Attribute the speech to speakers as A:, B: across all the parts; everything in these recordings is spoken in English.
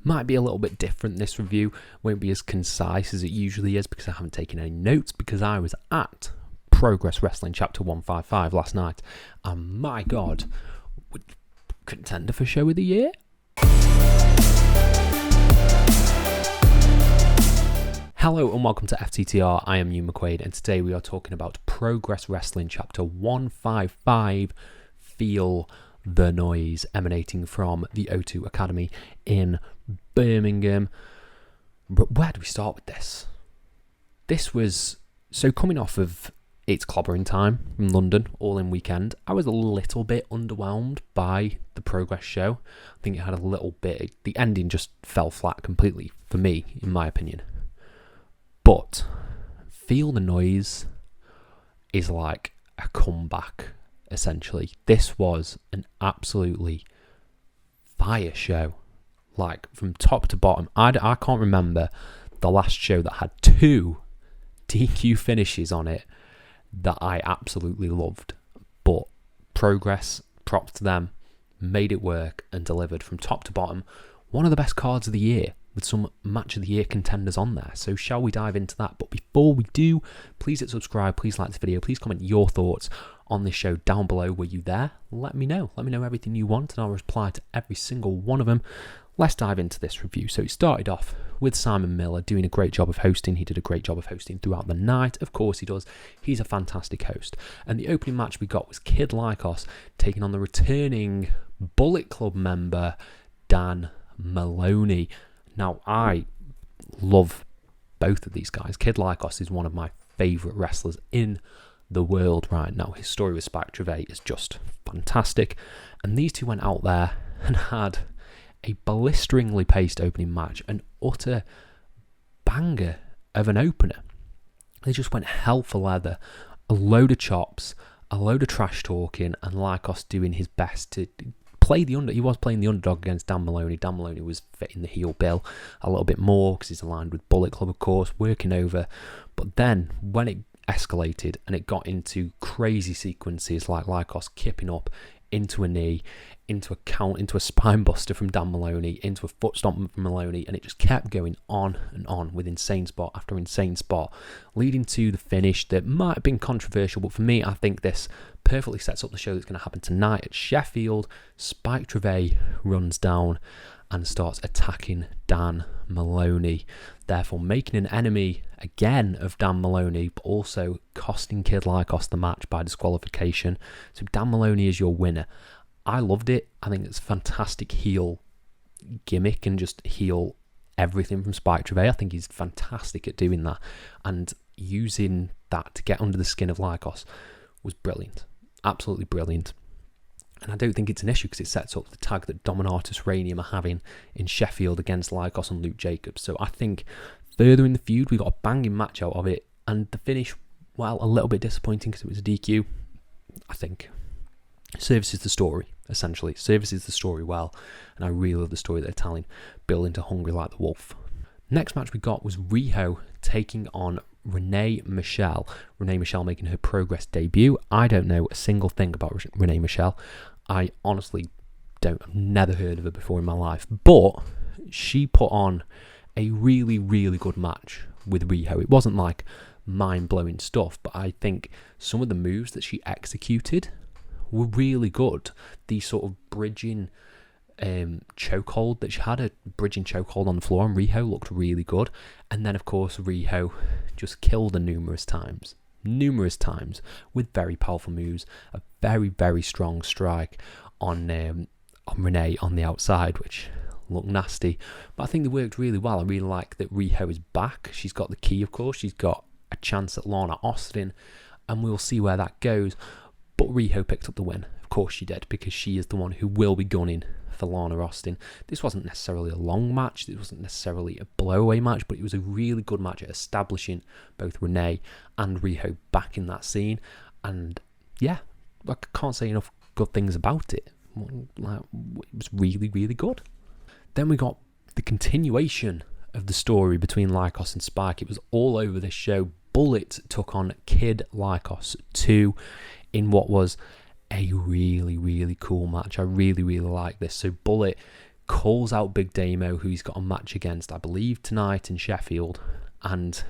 A: Might be a little bit different, this review. Won't be as concise as it usually is because I haven't taken any notes because I was at Progress Wrestling Chapter 155 last night. And my God, contender for show of the year? Hello and welcome to FTTR. I am Hugh McQuaid and today we are talking about Progress Wrestling Chapter 155, Feel The Noize Emanating from the O2 Academy in Birmingham. But where do we start with this? This was, so coming off of It's Clobbering Time in London, all in weekend, I was a little bit underwhelmed by the Progress show. I think it had a little bit, the ending just fell flat completely for me, in my opinion. But Feel The Noize is like a comeback, essentially. This was an absolutely fire show. Like, from top to bottom. I can't remember the last show that had 2 DQ finishes on it that I absolutely loved. But Progress, props to them, made it work and delivered from top to bottom. One of the best cards of the year, with some match of the year contenders on there. So shall we dive into that? But before we do, please hit subscribe, please like this video, please comment your thoughts on this show down below. Were you there? Let me know everything you want and I'll reply to every single one of them. Let's dive into this review. So it started off with Simon Miller doing a great job of hosting. He did a great job of hosting throughout the night. Of course he does. He's a fantastic host. And the opening match we got was Kid Lycos taking on the returning Bullet Club member Dan Maloney. Now, I love both of these guys. Kid Lycos is one of my favourite wrestlers in the world right now. His story with Spike Trivet is just fantastic. And these two went out there and had a blisteringly paced opening match, an utter banger of an opener. They just went hell for leather, a load of chops, a load of trash talking, and Lycos doing his best to play the he was playing the underdog against Dan Maloney. Dan Maloney was fitting the heel bill a little bit more because he's aligned with Bullet Club, of course, working over. But then when it escalated and it got into crazy sequences like Lycos kipping up into a knee, into a count, into a spine buster from Dan Maloney, into a foot stomp from Maloney, and it just kept going on and on with insane spot after insane spot, leading to the finish that might have been controversial, but for me, I think this perfectly sets up the show that's going to happen tonight at Sheffield. Spike Trivet runs down and starts attacking Dan Maloney, therefore making an enemy again of Dan Maloney, but also costing Kid Lycos the match by disqualification. So Dan Maloney is your winner. I loved it. I think it's a fantastic heel gimmick and just heel everything from Spike Trivet. I think he's fantastic at doing that, and using that to get under the skin of Lycos was brilliant. Absolutely brilliant. And I don't think it's an issue because it sets up the tag that Dominatus Reignium are having in Sheffield against Lycos and Luke Jacobs. So I think further in the feud, we got a banging match out of it. And the finish, well, a little bit disappointing because it was a DQ. I think services the story, essentially. Services the story well. And I really love the story they're telling, building to Hungry Like the Wolf. Next match we got was Riho taking on Renee Michelle. Renee Michelle making her Progress debut. I don't know a single thing about Renee Michelle. I honestly don't. I've never heard of her before in my life. But she put on a really, really good match with Riho. It wasn't like mind-blowing stuff, but I think some of the moves that she executed were really good. The sort of bridging chokehold that she had, a bridging chokehold on the floor, and Riho looked really good. And then of course Riho just killed her numerous times with very powerful moves, a very, very strong strike on Renee on the outside, which looked nasty, but I think they worked really well. I really like that Riho is back. She's got the key, of course. She's got a chance at Lana Austin, and we'll see where that goes. But Riho picked up the win. Of course she did, because she is the one who will be gunning for Lana Austin. This wasn't necessarily a long match. This wasn't necessarily a blowaway match, but it was a really good match at establishing both Renee and Riho back in that scene. And yeah, I can't say enough good things about it. Like, it was really, really good. Then we got the continuation of the story between Lycos and Spike. It was all over this show. Bullet took on Kid Lycos 2 in what was a really, really cool match. I really, really like this. So Bullet calls out Big Damo, who he's got a match against, I believe, tonight in Sheffield, and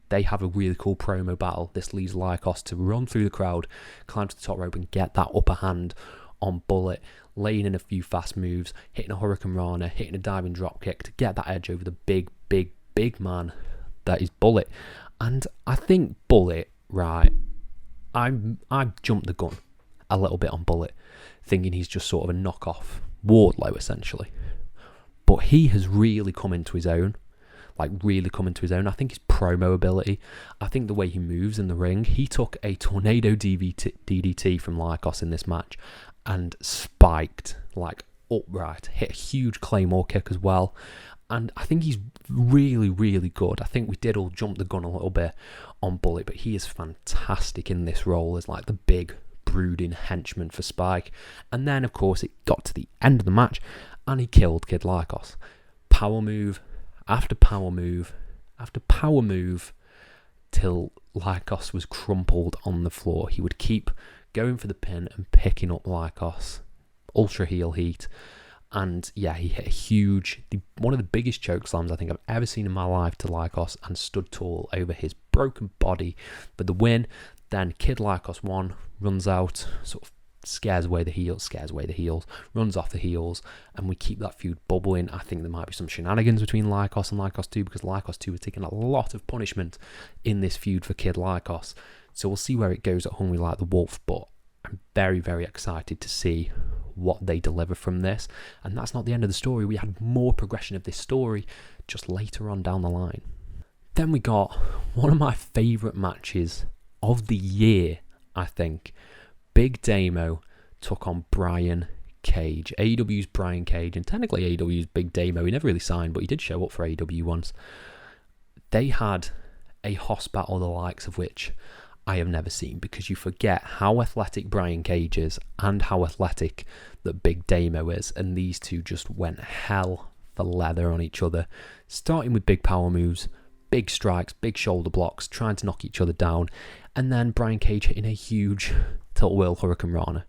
A: they have a really cool promo battle. This leads Lycos to run through the crowd, climb to the top rope and get that upper hand on Bullet, laying in a few fast moves, hitting a Hurricane Rana, hitting a diving dropkick to get that edge over the big man that is Bullet. And I think Bullet, right, I jumped the gun a little bit on Bullet, thinking he's just sort of a knockoff Wardlow, essentially. But he has really come into his own. I think his promo ability, I think the way he moves in the ring, he took a tornado DDT from Lycos in this match and spiked, like, upright, hit a huge Claymore kick as well. And I think he's really, really good. I think we did all jump the gun a little bit on Bullet, but he is fantastic in this role as like the big brooding henchman for Spike. And then, of course, it got to the end of the match and he killed Kid Lycos. Power move after power move after power move till Lycos was crumpled on the floor. He would keep going for the pin and picking up Lycos. Ultra heel heat. And yeah, he hit a huge, one of the biggest choke slams I think I've ever seen in my life to Lycos, and stood tall over his broken body for the win. Then Kid Lycos won, runs out, sort of scares away the heels, runs off the heels, and we keep that feud bubbling. I think there might be some shenanigans between Lycos and Lycos 2, because Lycos 2 was taking a lot of punishment in this feud for Kid Lycos. So we'll see where it goes at Hungry Like the Wolf, but I'm very, very excited to see what they deliver from this. And that's not the end of the story. We had more progression of this story just later on down the line. Then we got one of my favourite matches of the year, I think. Big Damo took on Brian Cage. AEW's Brian Cage, and technically AEW's Big Damo. He never really signed, but he did show up for AEW once. They had a hoss battle the likes of which I have never seen, because you forget how athletic Brian Cage is and how athletic that Big Damo is, and these two just went hell for leather on each other, starting with big power moves, big strikes, big shoulder blocks, trying to knock each other down, and then Brian Cage hitting a huge tilt whirl Hurricane Rana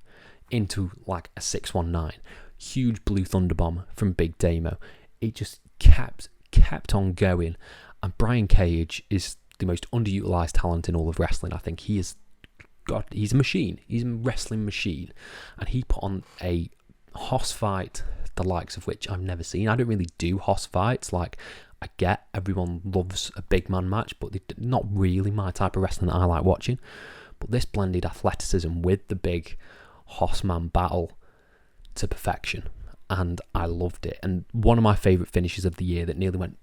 A: into like a 619, huge blue thunder bomb from Big Damo. It just kept on going, and Brian Cage is the most underutilized talent in all of wrestling. I think he's a machine. He's a wrestling machine, and he put on a hoss fight the likes of which I've never seen. I don't really do hoss fights. Like, I get everyone loves a big man match, but they're not really my type of wrestling that I like watching. But this blended athleticism with the big hoss man battle to perfection, and I loved it. And one of my favorite finishes of the year that nearly went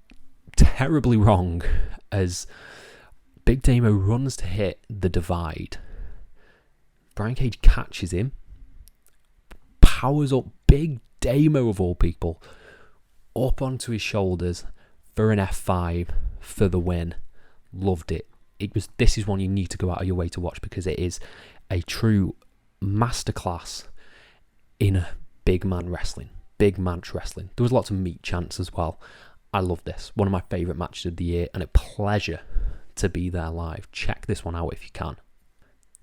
A: terribly wrong, as Big Damo runs to hit the divide. Brian Cage catches him, powers up Big Damo of all people up onto his shoulders for an F5 for the win. Loved it. This is one you need to go out of your way to watch, because it is a true masterclass in big man wrestling, big match wrestling. There was lots of meat chants as well. I love this. One of my favourite matches of the year, and a pleasure to be there live. Check this one out if you can.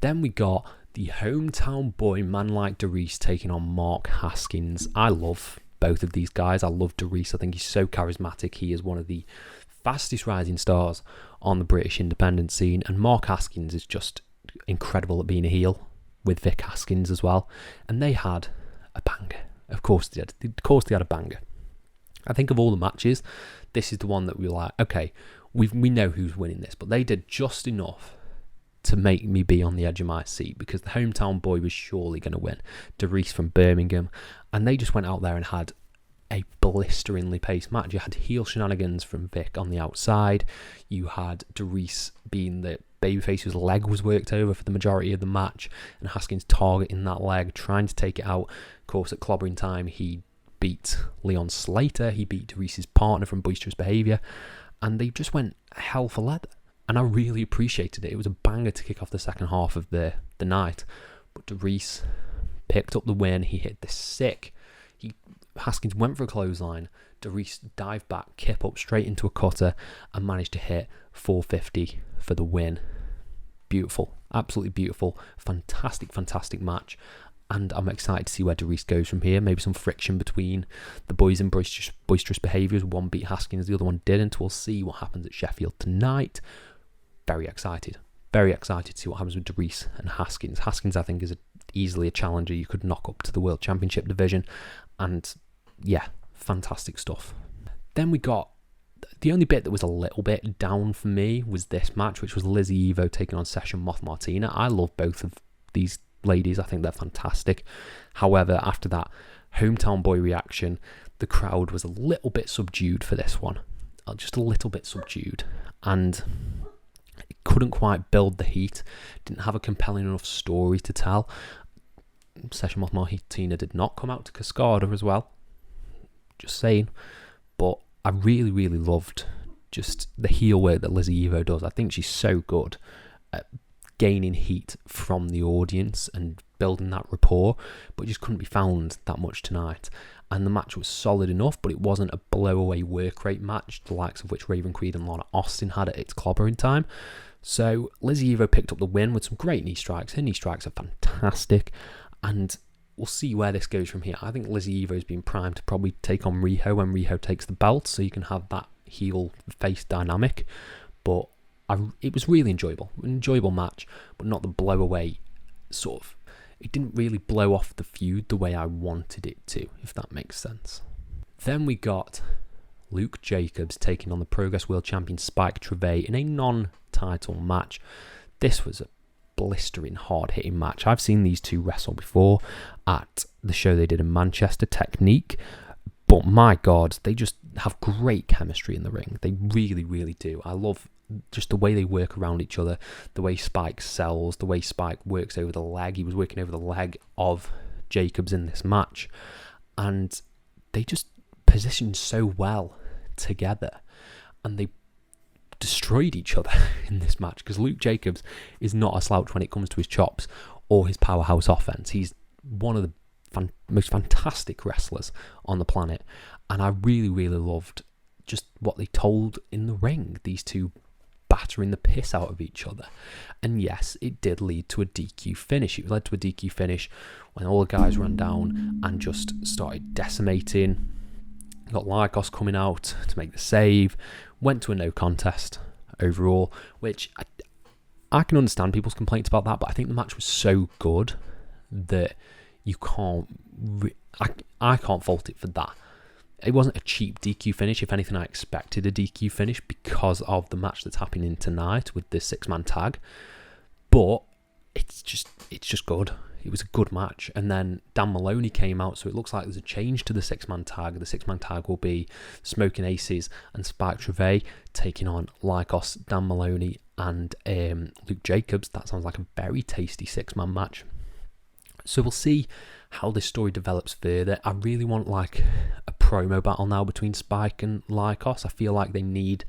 A: Then we got the hometown boy, man like DeReiss, taking on Mark Haskins. I love both of these guys. I love DeReiss. I think he's so charismatic. He is one of the fastest rising stars on the British independent scene, and Mark Haskins is just incredible at being a heel, with Vic Haskins as well. And they had a banger. Of course they did. Of course they had a banger. I think of all the matches, this is the one that we were like, okay, we know who's winning this, but they did just enough to make me be on the edge of my seat, because the hometown boy was surely going to win. DeReiss from Birmingham, and they just went out there and had a blisteringly paced match. You had heel shenanigans from Vic on the outside. You had DeReiss being the babyface whose leg was worked over for the majority of the match, and Haskins targeting that leg, trying to take it out. Of course, at clobbering time, he beat Leon Slater. He beat DeReiss's partner from Boisterous Behaviour, and they just went hell for leather. And I really appreciated it. It was a banger to kick off the second half of the night. But DeReiss picked up the win. He hit the sick. Haskins went for a clothesline. DeReiss dived back, kip up straight into a cutter, and managed to hit 450 for the win. Beautiful. Absolutely beautiful. Fantastic, fantastic match. and I'm excited to see where Derice goes from here. Maybe some friction between the boys in boisterous behaviours. One beat Haskins, the other one didn't. We'll see what happens at Sheffield tonight. Very excited to see what happens with Derice and Haskins. Haskins, I think, is easily a challenger you could knock up to the World Championship division, and yeah, fantastic stuff. Then we got the only bit that was a little bit down for me was this match, which was Lizzie Evo taking on Session Moth Martina. I love both of these ladies. I think they're fantastic. However, after that hometown boy reaction, the crowd was a little bit subdued for this one. Just a little bit subdued. And it couldn't quite build the heat. Didn't have a compelling enough story to tell. Session Moth Martina did not come out to Cascada as well. Just saying. But I really, really loved just the heel work that Lizzie Evo does. I think she's so good at gaining heat from the audience and building that rapport, but just couldn't be found that much tonight. And the match was solid enough, but it wasn't a blow-away work rate match, the likes of which Raven Creed and Lana Austin had at its clobbering time. So Lizzie Evo picked up the win with some great knee strikes. Her knee strikes are fantastic, and we'll see where this goes from here. I think Lizzie Evo's been primed to probably take on Riho when Riho takes the belt, so you can have that heel-face dynamic. But it was really enjoyable. An enjoyable match, but not the blow-away sort of... It didn't really blow off the feud the way I wanted it to, if that makes sense. Then we got Luke Jacobs taking on the Progress World Champion Spike Trivet in a non-title match. This was a blistering, hard-hitting match. I've seen these two wrestle before at the show they did in Manchester, Technique, but my God, they just have great chemistry in the ring. They really, really do. I love just the way they work around each other, the way Spike sells, the way Spike works over the leg. He was working over the leg of Jacobs in this match, and they just positioned so well together, and they destroyed each other in this match, because Luke Jacobs is not a slouch when it comes to his chops or his powerhouse offense. He's one of the most fantastic wrestlers on the planet, and I really, really loved just what they told in the ring, these two battering the piss out of each other. And yes, it did lead to a DQ finish. It led to a DQ finish when all the guys ran down and just started decimating. Got Lycos coming out to make the save. Went to a no contest overall, which I can understand people's complaints about that, but I think the match was so good that you can't... I can't fault it for that. It wasn't a cheap DQ finish. If anything, I expected a DQ finish because of the match that's happening tonight with the 6-man tag. But it's just good. It was a good match. And then Dan Maloney came out, so it looks like there's a change to the 6-man tag. The 6-man tag will be Smoking Aces and Spike Trivet taking on Lycos, Dan Maloney, and Luke Jacobs. That sounds like a very tasty 6-man match. So we'll see how this story develops further. I really want like a promo battle now between Spike and Lycos. I feel like they need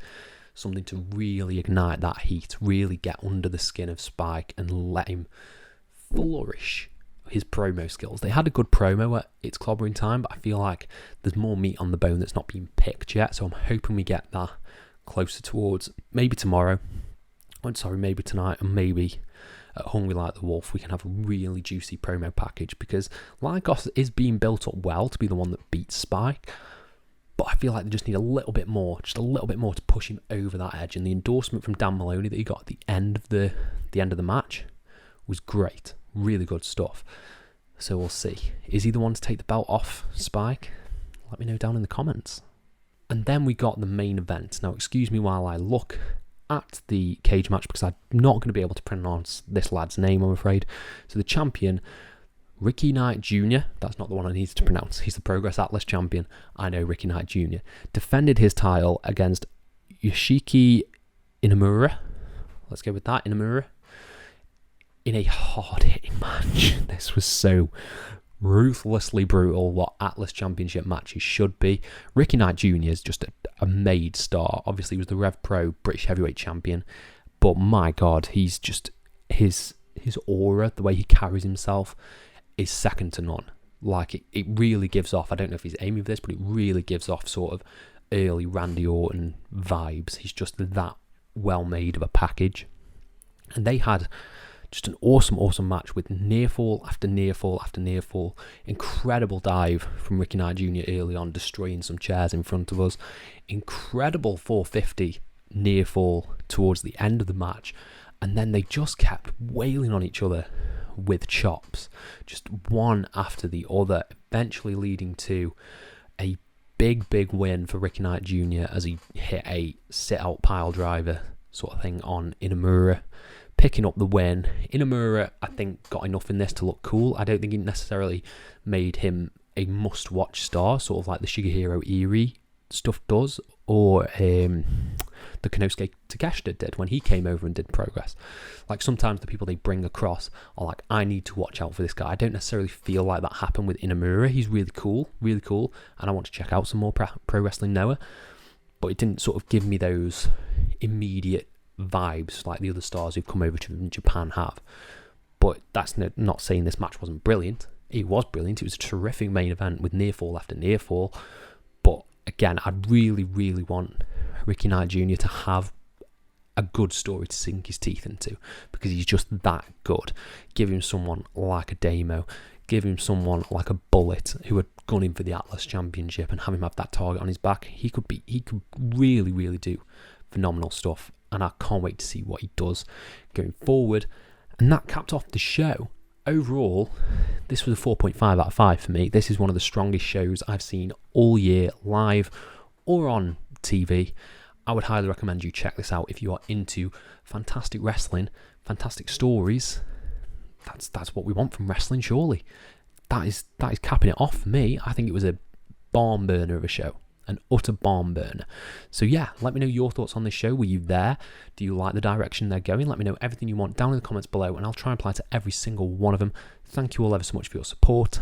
A: something to really ignite that heat, really get under the skin of Spike and let him flourish his promo skills. They had a good promo at its clobbering time, but I feel like there's more meat on the bone that's not been picked yet, so I'm hoping we get that closer towards maybe tomorrow. Maybe tonight, and maybe at Hungry Like the Wolf we can have a really juicy promo package, because Lycos is being built up well to be the one that beats Spike, but I feel like they just need a little bit more to push him over that edge. And the endorsement from Dan Maloney that he got at the end of the match was great, really good stuff. So we'll see. Is he the one to take the belt off Spike? Let me know down in the comments. And then we got the main event. Now, excuse me while I look at the cage match, because I'm not going to be able to pronounce this lad's name, I'm afraid. So the champion, Ricky Knight Jr., that's not the one I needed to pronounce, he's the Progress Atlas champion, I know Ricky Knight Jr., defended his title against Yoshiki Inamura, let's go with that, Inamura, in a hard-hitting match. This was so ruthlessly brutal, what Atlas Championship matches should be. Ricky Knight Jr. is just a made star. Obviously, he was the Rev Pro British Heavyweight Champion, but my God, he's just his aura, the way he carries himself, is second to none. Like it really gives off. I don't know if he's aiming for this, but it really gives off sort of early Randy Orton vibes. He's just that well made of a package, and they had Just an awesome match with near fall after near fall after near fall. Incredible dive from Ricky Knight Jr. early on, destroying some chairs in front of us. Incredible 450 near fall towards the end of the match. And then they just kept wailing on each other with chops, just one after the other, eventually leading to a big win for Ricky Knight Jr. as he hit a sit-out pile driver sort of thing on Inamura, picking up the win. Inamura, I think, got enough in this to look cool. I don't think it necessarily made him a must-watch star, sort of like the Shigehiro Iri stuff does, or the Konosuke Takeshita did when he came over and did Progress. Like, sometimes the people they bring across are like, I need to watch out for this guy. I don't necessarily feel like that happened with Inamura. He's really cool, and I want to check out some more Pro Wrestling Noah, but it didn't sort of give me those immediate vibes like the other stars who've come over to Japan have. But that's not saying this match wasn't brilliant. It was brilliant. It was a terrific main event with near fall after near fall. But again, I really want Ricky Knight Jr. to have a good story to sink his teeth into, because he's just that good. Give him someone like a Damo, give him someone like a Bullet who had gone in for the Atlas Championship, and have him have that target on his back. He could really do phenomenal stuff, and I can't wait to see what he does going forward. And that capped off the show. Overall, this was a 4.5 out of 5 for me. This is one of the strongest shows I've seen all year, live or on TV. I would highly recommend you check this out if you are into fantastic wrestling, fantastic stories. That's what we want from wrestling, surely. That is capping it off for me. I think it was a barn burner of a show. An utter barn burner. So yeah, let me know your thoughts on this show. Were you there? Do you like the direction they're going? Let me know everything you want down in the comments below, and I'll try and reply to every single one of them. Thank you all ever so much for your support,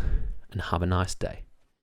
A: and have a nice day.